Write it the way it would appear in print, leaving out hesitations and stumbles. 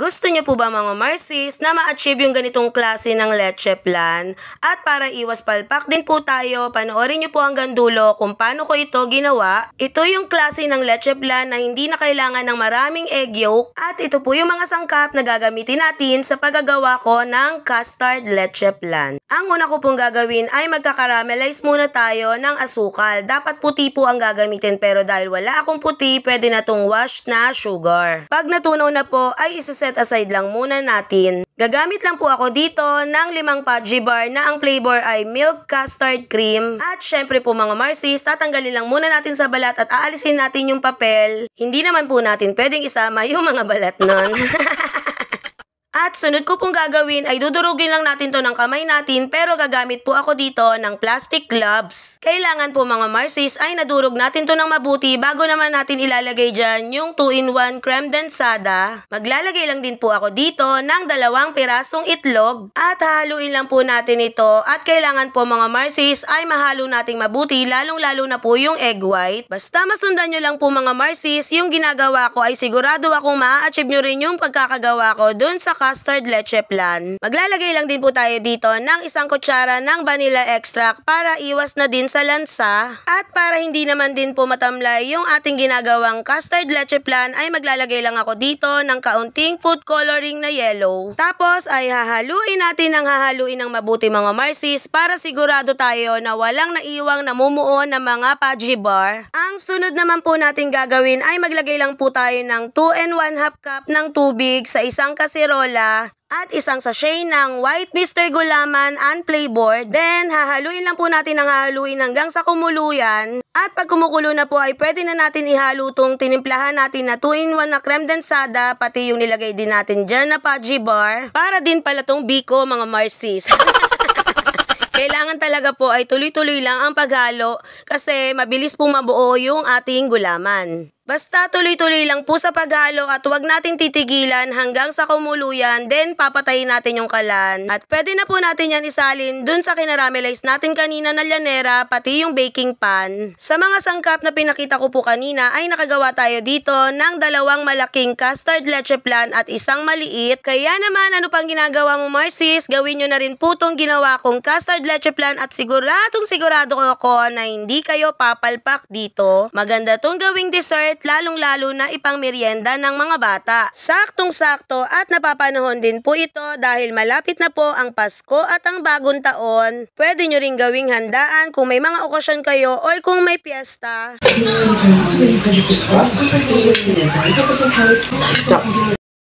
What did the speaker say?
Gusto niyo po ba mga Marsis na ma-achieve yung ganitong klase ng leche plan? At para iwas palpak din po tayo, panoorin niyo po hanggang dulo kung paano ko ito ginawa. Ito yung klase ng leche plan na hindi na kailangan ng maraming egg yolk at ito po yung mga sangkap na gagamitin natin sa paggagawa ko ng custard leche plan. Ang una ko pong gagawin ay magkakaramelize muna tayo ng asukal. Dapat puti po ang gagamitin pero dahil wala akong puti, pwede na tong washed na sugar. Pag natunaw na po ay set aside lang muna natin. Gagamit lang po ako dito ng 5 Pudgy bar na ang flavor ay milk custard cream. At syempre po mga Marsis, tatanggalin lang muna natin sa balat at aalisin natin yung papel. Hindi naman po natin pwedeng isama yung mga balat nun. At sunod ko pong gagawin ay dudurugin lang natin to ng kamay natin pero gagamit po ako dito ng plastic gloves. Kailangan po mga Marsis ay nadurog natin to ng mabuti bago naman natin ilalagay dyan yung 2-in-1 creme densada. Maglalagay lang din po ako dito ng 2 pirasong itlog at hahaluin lang po natin ito at kailangan po mga Marsis ay mahalo nating mabuti lalong-lalo na po yung egg white. Basta masundan nyo lang po mga Marsis, yung ginagawa ko ay sigurado akong maa-achieve nyo rin yung pagkakagawa ko dun sa custard leche plan. Maglalagay lang din po tayo dito ng 1 kutsara ng vanilla extract para iwas na din sa lansa at para hindi naman din po matamlay yung ating ginagawang custard leche plan ay maglalagay lang ako dito ng kaunting food coloring na yellow. Tapos ay hahaluin natin ng mabuti mga Marsis para sigurado tayo na walang naiwang namumuo na mga Pudgy bar. Ang sunod naman po natin gagawin ay maglagay lang po tayo ng 2 1/2 cup ng tubig sa isang kaserola at isang sachet ng white Mr. Gulaman unflavored. Then, hahaluin lang po natin ng hahaluin hanggang sa kumuluyan. At pag kumukulo na po ay pwede na natin ihalo tong tinimplahan natin na 2-in-1 na creme densada, pati yung nilagay din natin dyan na Pudgy bar. Para din pala tong biko mga Marsis. Kailangan talaga po ay tuloy-tuloy lang ang paghalo kasi mabilis pong mabuo yung ating gulaman. Basta tuloy-tuloy lang po sa paghalo at huwag natin titigilan hanggang sa kumuluyan, then papatayin natin yung kalan. At pwede na po natin yan isalin dun sa kinaramelize natin kanina na llanera, pati yung baking pan. Sa mga sangkap na pinakita ko po kanina ay nakagawa tayo dito ng 2 malaking custard leche plan at 1 maliit. Kaya naman ano pang ginagawa mo Marsis, gawin nyo na rin po tong ginawa kong custard leche plan at sigurado ko na hindi kayo papalpak dito. Maganda tong gawing dessert lalong-lalo na ipang merienda ng mga bata. Saktong-sakto at napapanahon din po ito dahil malapit na po ang Pasko at ang Bagong Taon. Pwede nyo rin gawing handaan kung may mga okasyon kayo or kung may piyesta.